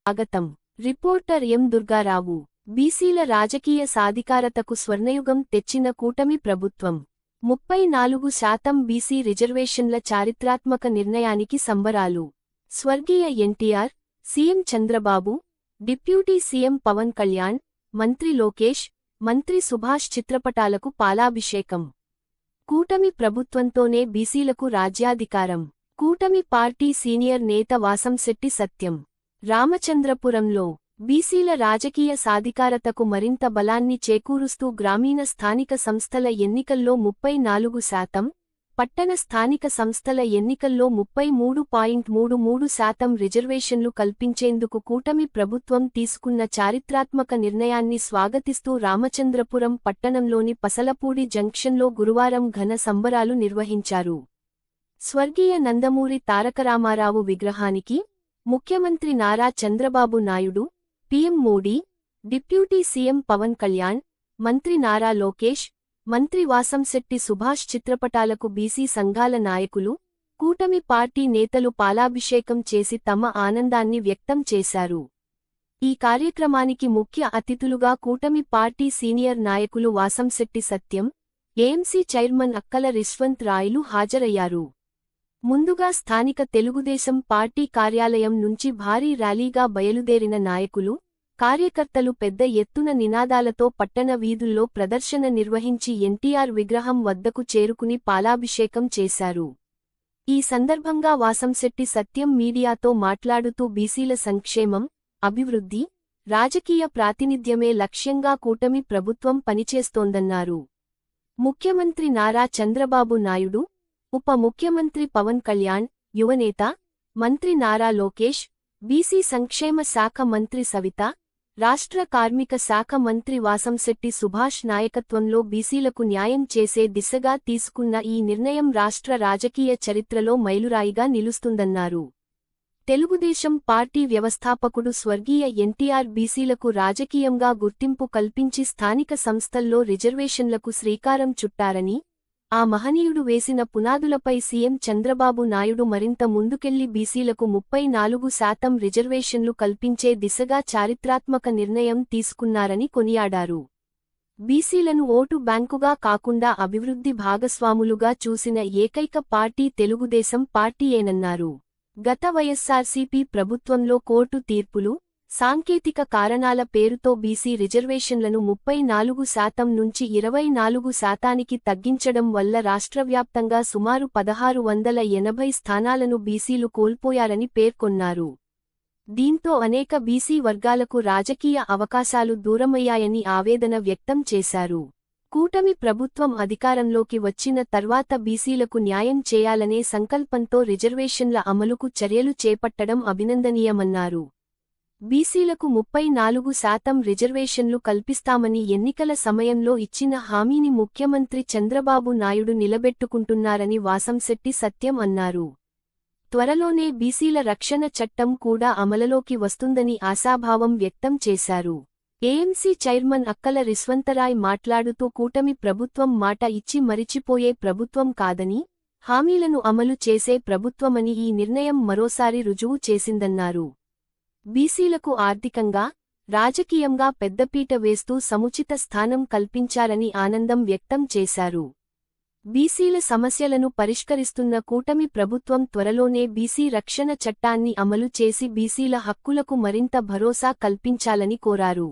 స్వాగతం. రిపోర్టర్ ఎం దుర్గారావు. బీసీల రాజకీయ సాధికారతకు స్వర్ణయుగం తెచ్చిన కూటమి ప్రభుత్వం. 34% బీసీ రిజర్వేషన్ల చారిత్రాత్మక నిర్ణయానికి సంబరాలు. స్వర్గీయ NTR, CM Chandrababu, deputy CM Pawan Kalyan, మంత్రి లోకేష్, మంత్రి సుభాష్ చిత్రపటాలకు పాలాభిషేకం. కూటమి ప్రభుత్వంతోనే బీసీలకు రాజ్యాధికారం. కూటమి పార్టీ సీనియర్ నేత వాసంశెట్టి సత్యం. రామచంద్రపురంలో బీసీల రాజకీయ సాధికారతకు మరింత బలాన్ని చేకూరుస్తూ గ్రామీణ స్థానిక సంస్థల ఎన్నికల్లో 34%, పట్టణ స్థానిక సంస్థల ఎన్నికల్లో 33.33% రిజర్వేషన్లు కల్పించేందుకు కూటమి ప్రభుత్వం తీసుకున్న చారిత్రాత్మక నిర్ణయాన్ని స్వాగతిస్తూ రామచంద్రపురం పట్టణంలోని పసలపూడి జంక్షన్లో గురువారం ఘన సంబరాలు నిర్వహించారు. స్వర్గీయ నందమూరి తారకరామారావు విగ్రహానికి ముఖ్యమంత్రి Nara Chandrababu Naidu, PM Modi, deputy CM Pawan Kalyan, మంత్రి నారా లోకేష్, మంత్రి వాసంశెట్టి సుభాష్ చిత్రపటాలకు బీసీ సంఘాల నాయకులు, కూటమి పార్టీ నేతలు పాలాభిషేకం చేసి తమ ఆనందాన్ని వ్యక్తం చేశారు. ఈ కార్యక్రమానికి ముఖ్య అతిథులుగా కూటమి పార్టీ సీనియర్ నాయకులు వాసంశెట్టి సత్యం, ఏఎంసీ చైర్మన్ అక్కల రిష్వంత్ రాయలు హాజరయ్యారు. ముందుగా స్థానిక తెలుగుదేశం పార్టీ కార్యాలయం నుంచి భారీ ర్యాలీగా బయలుదేరిన నాయకులు, కార్యకర్తలు పెద్ద ఎత్తున నినాదాలతో పట్టణ వీధుల్లో ప్రదర్శన నిర్వహించి ఎన్టీఆర్ విగ్రహం వద్దకు చేరుకుని పాలాభిషేకం చేశారు. ఈ సందర్భంగా వాసంశెట్టి సత్యం మీడియాతో మాట్లాడుతూ బీసీల సంక్షేమం, అభివృద్ధి, రాజకీయ ప్రాతినిధ్యమే లక్ష్యంగా కూటమి ప్రభుత్వం పనిచేస్తోందన్నారు. ముఖ్యమంత్రి నారా చంద్రబాబు నాయుడు, ఉప ముఖ్యమంత్రి పవన్ కళ్యాణ్, యువనేత, మంత్రి నారా లోకేష్, బీసీ సంక్షేమ శాఖ మంత్రి సవిత, రాష్ట్ర కార్మిక శాఖ మంత్రి వాసంశెట్టి సుభాష్ నాయకత్వంలో బీసీలకు న్యాయం చేసే దిశగా తీసుకున్న ఈ నిర్ణయం రాష్ట్ర రాజకీయ చరిత్రలో మైలురాయిగా నిలుస్తుందన్నారు. తెలుగుదేశం పార్టీ వ్యవస్థాపకుడు స్వర్గీయ ఎన్టీఆర్ బీసీలకు రాజకీయంగా గుర్తింపు కల్పించి స్థానిక సంస్థల్లో రిజర్వేషన్లకు శ్రీకారం చుట్టారని, ఆ మహనీయుడు వేసిన పునాదులపై సీఎం చంద్రబాబు నాయుడు మరింత ముందుకెళ్లి బీసీలకు 34% రిజర్వేషన్లు కల్పించే దిశగా చారిత్రాత్మక నిర్ణయం తీసుకున్నారని కొనియాడారు. బీసీలను ఓటు బ్యాంకుగా కాకుండా అభివృద్ధి భాగస్వాములుగా చూసిన ఏకైక పార్టీ తెలుగుదేశం పార్టీయేనన్నారు. గత వైఎస్సార్సీపీ ప్రభుత్వంలో కోర్టు తీర్పులు, సాంకేతిక కారణాల పేరుతో బీసీ రిజర్వేషన్లను 34% నుంచి 24%కి తగ్గించడం వల్ల రాష్ట్రవ్యాప్తంగా సుమారు 1680 స్థానాలను బీసీలు కోల్పోయారని పేర్కొన్నారు. దీంతో అనేక బీసీ వర్గాలకు రాజకీయ అవకాశాలు దూరమయ్యాయని ఆవేదన వ్యక్తం చేశారు. కూటమి ప్రభుత్వం అధికారంలోకి వచ్చిన తర్వాత బీసీలకు న్యాయం చేయాలనే సంకల్పంతో రిజర్వేషన్ల అమలుకు చర్యలు చేపట్టడం అభినందనీయమన్నారు. బీసీలకు 34% రిజర్వేషన్లు కల్పిస్తామని ఎన్నికల సమయంలో ఇచ్చిన హామీని ముఖ్యమంత్రి చంద్రబాబు నాయుడు నిలబెట్టుకుంటున్నారని వాసంశెట్టి సత్యం అన్నారు. త్వరలోనే బీసీల రక్షణ చట్టం కూడా అమలులోకి వస్తుందని ఆశాభావం వ్యక్తం చేశారు. ఏఎంసీ చైర్మన్ అక్కల రిష్వంతరాయ్ మాట్లాడుతూ కూటమి ప్రభుత్వం మాట ఇచ్చి మరిచిపోయే ప్రభుత్వం కాదని, హామీలను అమలు చేసే ప్రభుత్వమని ఈ నిర్ణయం మరోసారి రుజువు చేసిందన్నారు. బీసీలకు ఆర్థికంగా, రాజకీయంగా పెద్దపీట వేస్తూ సముచిత స్థానం కల్పించారని ఆనందం వ్యక్తం చేశారు. బీసీల సమస్యలను పరిష్కరిస్తున్న కూటమి ప్రభుత్వం త్వరలోనే బీసీ రక్షణ చట్టాన్ని అమలు చేసి బీసీల హక్కులకు మరింత భరోసా కల్పించాలని కోరారు.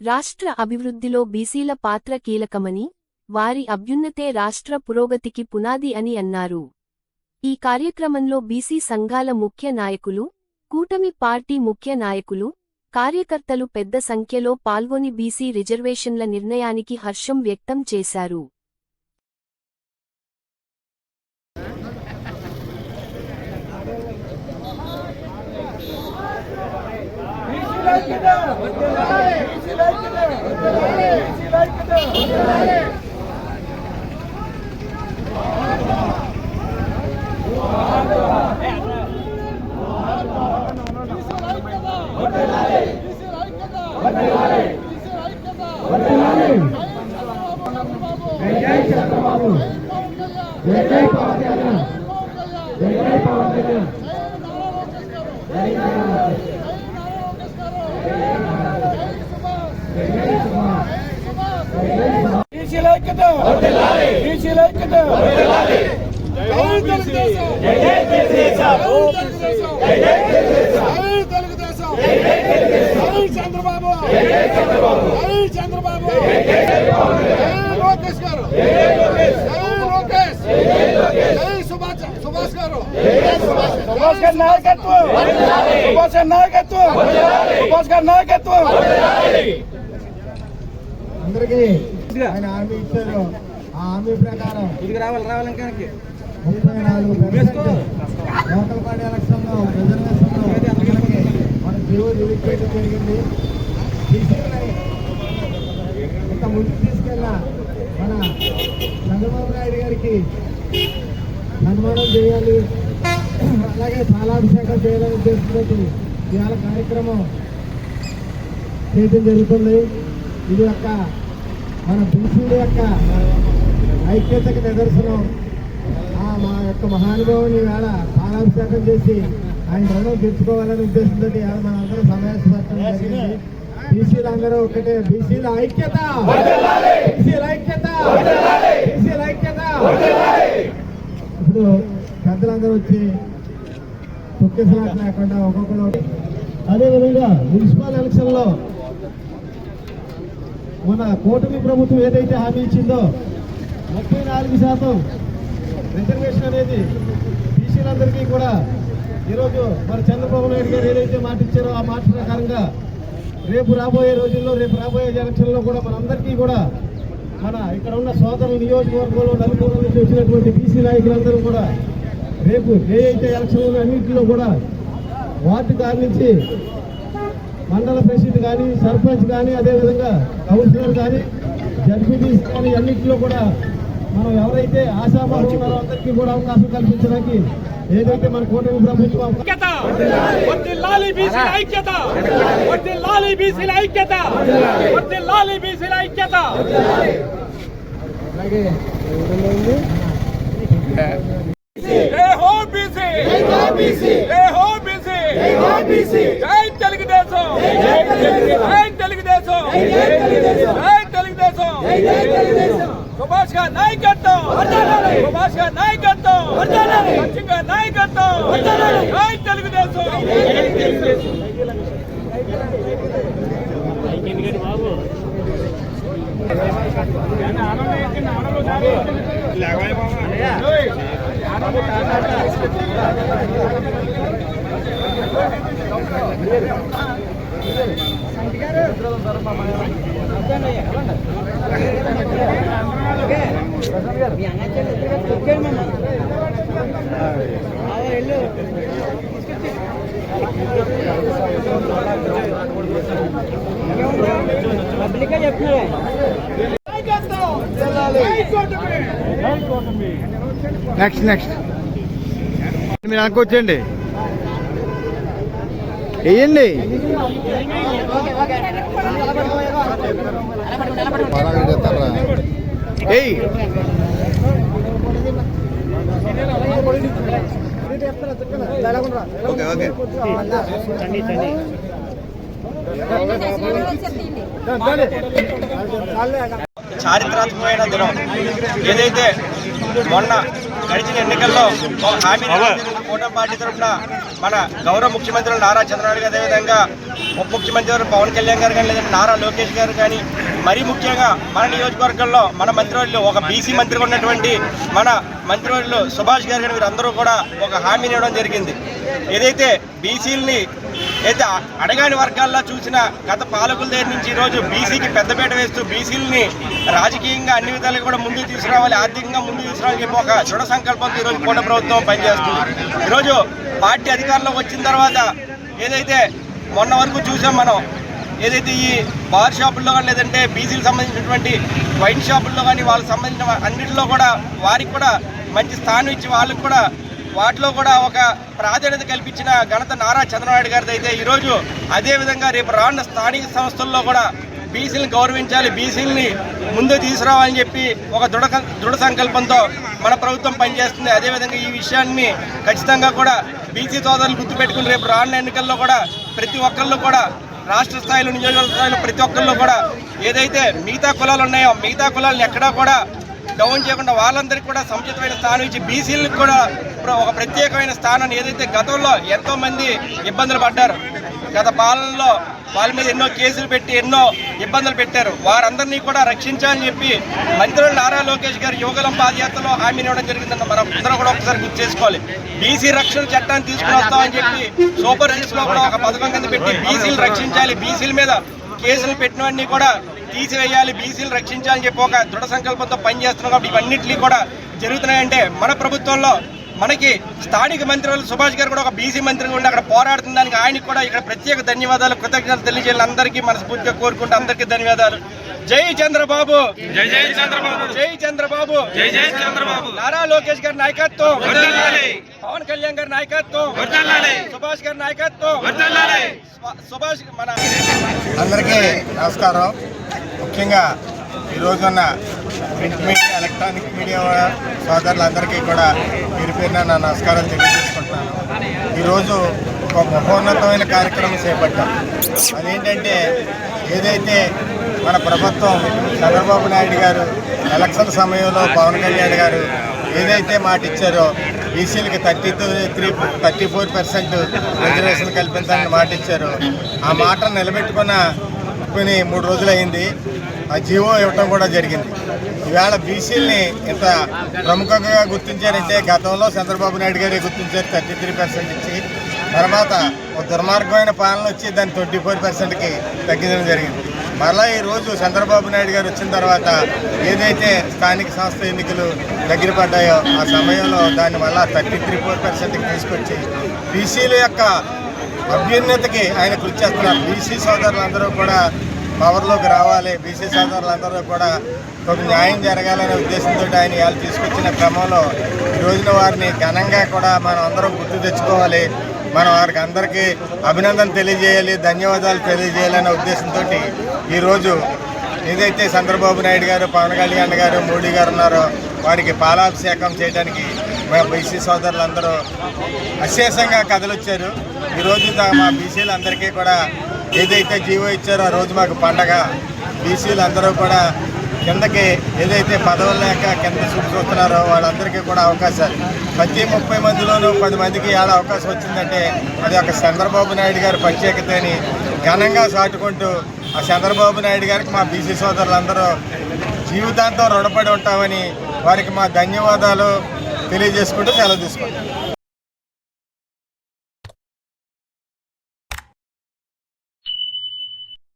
రాష్ట్ర అభివృద్ధిలో బీసీల పాత్ర కీలకమని, వారి అభ్యున్నతే రాష్ట్ర పురోగతికి పునాది అని అన్నారు. ఈ కార్యక్రమంలో బీసీ సంఘాల ముఖ్య నాయకులు, కూటమి పార్టీ ముఖ్య నాయకులు, కార్యకర్తలు పెద్ద సంఖ్యలో పాల్గొని బీసీ రిజర్వేషన్ల నిర్ణయానికి హర్షం వ్యక్తం చేశారు. ఐక్యత బీసీల ఐక్యత తెలుగుదేశం చంద్రబాబు చంద్రబాబు లోకేష్ గారు లోకేష్ సుభాష్ గారు సుభాష్ గారి నాయకత్వం సుభాష్ గారి నాయకత్వం సుభాష్ గారి నాయకత్వం అందరికీ ఆయన హామీ ఇచ్చారు. ఆ హామీ ప్రకారం 34% లోకల్ బాడీ ఎలక్షన్ లో రిజర్వేషన్ మన జీవో రిలీజ్ చేయడం జరిగింది. ఇంత ముందుకు తీసుకెళ్ళిన మన చంద్రబాబు నాయుడు గారికి సన్మానం చేయాలి, అలాగే పాలాభిషేకం చేయాలని ఉద్దేశంతో ఇవాళ కార్యక్రమం చేయడం జరుగుతుంది. ఇది యొక్క మన బీసీల యొక్క ఐక్యతకు నిదర్శనం. మా యొక్క మహానుభావుని వేళ పాలాభిషేకం చేసి ఆయన రుణం తెచ్చుకోవాలనే ఉద్దేశంతో మన అందరూ సమావేశపడటం జరిగింది. బీసీలు అందరూ ఒకటే, బీసీల ఐక్యత, బీసీల ఐక్యత, బీసీల ఐక్యత. ఇప్పుడు పెద్దలందరూ వచ్చి తొక్కేసలాట లేకుండా ఒక్కొక్కరు. అదేవిధంగా మున్సిపల్ ఎలక్షన్ లో మన కూటమి ప్రభుత్వం ఏదైతే హామీ ఇచ్చిందో 34% రిజర్వేషన్ అనేది బీసీలందరికీ కూడా ఈరోజు మన చంద్రబాబు నాయుడు గారు ఏదైతే మాట ఇచ్చారో ఆ మాట ప్రకారంగా రేపు రాబోయే రోజుల్లో, రేపు రాబోయే ఎలక్షన్లో కూడా మనందరికీ కూడా మన ఇక్కడ ఉన్న సోదరుల నియోజకవర్గంలో నలుగురు నుంచి వచ్చినటువంటి బీసీ నాయకులందరూ కూడా రేపు ఏదైతే ఎలక్షన్లు అన్నింటిలో కూడా వార్డు కాడి నుంచి మండల ప్రెసిడెంట్ కానీ, సర్పంచ్ కానీ, అదేవిధంగా కౌన్సిలర్ కానీ, జడ్పీటీస్ కానీ అన్నింటిలో కూడా మనం ఎవరైతే ఆశాభావం ఉన్నారో అందరికీ కూడా అవకాశం కల్పించడానికి ఏదైతే మన కూటమి ప్రభుత్వం సుభాష్ గారి నాయకత్వం, సుభాష్ గారి నాయకత్వం, సచిన్ గారి నాయకత్వం, జై తెలుగుదేశం. నెక్స్ట్ మీరు అనుకోవచ్చండి, వేయండి. చారిత్రాత్మకమైన దినం. ఏదైతే మొన్న గడిచిన ఎన్నికల్లో హామీ కూటమి పార్టీ తరఫున మన గౌరవ ముఖ్యమంత్రులు నారా చంద్రబాబు గారు, అదేవిధంగా ఉప ముఖ్యమంత్రి పవన్ కళ్యాణ్ గారు కానీ, లేదంటే నారా లోకేష్ గారు కానీ, మరీ ముఖ్యంగా మన నియోజకవర్గంలో మన మంత్రివర్యులు ఒక బీసీ మంత్రిగా ఉన్నటువంటి మన మంత్రివర్యులు సుభాష్ గారు కానీ వీరందరూ కూడా ఒక హామీని ఇవ్వడం జరిగింది. ఏదైతే బీసీలని అయితే అడగాని వర్గాల్లో చూసిన గత పాలకుల దగ్గర నుంచి ఈరోజు బీసీకి పెద్దపీట వేస్తూ బీసీలని రాజకీయంగా అన్ని విధాలుగా కూడా ముందుకు తీసుకురావాలి, ఆర్థికంగా ముందుకు తీసుకురావాలని చెప్పి ఒక దృఢ సంకల్పంతో ఈరోజు కూటమి ప్రభుత్వం పనిచేస్తుంది. ఈరోజు పార్టీ అధికారంలోకి వచ్చిన తర్వాత ఏదైతే మొన్న వరకు చూసాం మనం, ఏదైతే ఈ బార్ షాపుల్లో కానీ, లేదంటే బీసీలకు సంబంధించినటువంటి వైన్ షాపుల్లో కానీ వాళ్ళకి సంబంధించిన అన్నింటిలో కూడా వారికి కూడా మంచి స్థానం ఇచ్చి వాళ్ళకి కూడా వాటిలో కూడా ఒక ప్రాధాన్యత కల్పించిన ఘనత నారా చంద్రబాబు గారిది. అయితే ఈరోజు అదేవిధంగా రేపు రానున్న స్థానిక సంస్థల్లో కూడా బీసీలను గౌరవించాలి, బీసీలని ముందు తీసుకురావాలని చెప్పి ఒక దృఢ సంకల్పంతో మన ప్రభుత్వం పనిచేస్తుంది. అదేవిధంగా ఈ విషయాన్ని ఖచ్చితంగా కూడా బీసీ సోదరులు గుర్తుపెట్టుకుని రేపు రానున్న ఎన్నికల్లో కూడా ప్రతి ఒక్కళ్ళు కూడా రాష్ట్ర స్థాయిలో నియోజకవర్గ స్థాయిలో ప్రతి ఒక్కళ్ళు కూడా ఏదైతే మిగతా కులాలు ఉన్నాయో మిగతా కులాలను ఎక్కడా కూడా డౌన్ చేయకుండా వాళ్ళందరికీ కూడా సముచితమైన స్థానం ఇచ్చి బీసీలకు కూడా ఒక ప్రత్యేకమైన స్థానాన్ని ఏదైతే గతంలో ఎంతోమంది ఇబ్బందులు పడ్డారు, గత పాలనలో వాళ్ళ మీద ఎన్నో కేసులు పెట్టి ఎన్నో ఇబ్బందులు పెట్టారు, వారందరినీ కూడా రక్షించాలని చెప్పి మంత్రులు నారా లోకేష్ గారు యువగలం పాదయాత్రలో హామీని ఇవ్వడం జరిగిందన్న మనం అందరూ కూడా ఒకసారి గుర్తు చేసుకోవాలి. బీసీ రక్షణ చట్టాన్ని తీసుకుని వస్తామని చెప్పి సూపర్ సిక్స్ లో కూడా ఒక పథకం కింద పెట్టి బీసీలు రక్షించాలి, బీసీల మీద కేసులు పెట్టినవన్నీ కూడా తీసివేయాలి, బీసీలు రక్షించాలని చెప్పి ఒక దృఢ సంకల్పంతో పనిచేస్తున్నాం. కాబట్టి ఇవన్నింటినీ కూడా జరుగుతున్నాయంటే మన ప్రభుత్వంలో మనకి స్థానిక మంత్రులు సుభాష్ గారు కూడా ఒక బీసీ మంత్రిగా ఉండి అక్కడ పోరాడుతున్న దానికి ఆయనకి కూడా ఇక్కడ ప్రత్యేక ధన్యవాదాలు కృతజ్ఞతలు తెలియజేయాలి. అందరికీ మనస్ఫూర్తిగా కోరుకుంటూ అందరికీ ధన్యవాదాలు. జై చంద్రబాబు, జై జై చంద్రబాబు, జై చంద్రబాబు, జై జై చంద్రబాబు. నారా లోకేష్ గారి నాయకత్వం, పవన్ కళ్యాణ్ గారి నాయకత్వం, సుభాష్ గారి నాయకత్వం, సుభాష్ మన అందరికీ నమస్కారం. ముఖ్యంగా ఈరోజున్న ప్రింట్ మీడియా, ఎలక్ట్రానిక్ మీడియా సోదరులందరికీ కూడా పేరు పేరున నా నమస్కారాలు తెలియజేసుకుంటున్నాను. ఈరోజు ఒక మహోన్నతమైన కార్యక్రమం చేపట్టాం. అదేంటంటే ఏదైతే మన ప్రభుత్వం చంద్రబాబు నాయుడు గారు ఎలక్షన్ సమయంలో పవన్ కళ్యాణ్ గారు ఏదైతే మాట ఇచ్చారో బీసీలకి 34% రిజర్వేషన్ కల్పించాలని మాట ఇచ్చారో ఆ మాటను నిలబెట్టుకుని 3 రోజులైంది. ఆ జీవో ఇవ్వటం కూడా జరిగింది. ఈవేళ బీసీలని ఇంత ప్రముఖంగా గుర్తించారంటే గతంలో చంద్రబాబు నాయుడు గారే గుర్తించారు 33% ఇచ్చి, తర్వాత ఒక దుర్మార్గమైన పాలన వచ్చి దాన్ని 24%కి తగ్గించడం జరిగింది. మరలా ఈరోజు చంద్రబాబు నాయుడు గారు వచ్చిన తర్వాత ఏదైతే స్థానిక సంస్థ ఎన్నికలు దగ్గర పడ్డాయో ఆ సమయంలో దాన్ని మళ్ళా 33% తీసుకొచ్చి బీసీల యొక్క అభ్యున్నతికి ఆయన కృషి చేస్తున్నారు. బీసీ సోదరులందరూ కూడా పవర్లోకి రావాలి, బీసీ సోదరులందరూ కూడా ఒక న్యాయం జరగాలనే ఉద్దేశంతో ఆయన ఇవాళ తీసుకొచ్చిన క్రమంలో ఈ రోజున వారిని ఘనంగా కూడా మనం అందరం గుర్తు తెచ్చుకోవాలి, మనం వారికి అందరికీ అభినందన తెలియజేయాలి, ధన్యవాదాలు తెలియజేయాలనే ఉద్దేశంతో ఈరోజు ఏదైతే చంద్రబాబు నాయుడు గారు, పవన్ కళ్యాణ్ గారు, మోడీ గారు ఉన్నారో వారికి పాలాభిషేకం చేయడానికి మా బీసీ సోదరులందరూ అశేషంగా కదలొచ్చారు. ఈరోజు మా బీసీలందరికీ కూడా ఏదైతే జీవో ఇచ్చారో ఆ రోజు మాకు పండగ. బీసీలందరూ కూడా కిందకి ఏదైతే పదవులు లేక కింద చూస్తున్నారో వాళ్ళందరికీ కూడా అవకాశాలు ప్రతి 30 మందిలోనూ 10 మందికి ఏడ అవకాశం వచ్చిందంటే అది ఒక చంద్రబాబు నాయుడు గారి ప్రత్యేకతని ఘనంగా చాటుకుంటూ ఆ చంద్రబాబు నాయుడు గారికి మా బీసీ సోదరులందరూ జీవితాంతం రుణపడి ఉంటామని వారికి మా ధన్యవాదాలు తెలియజేసుకుంటూ సెలవు తీసుకుంటాం.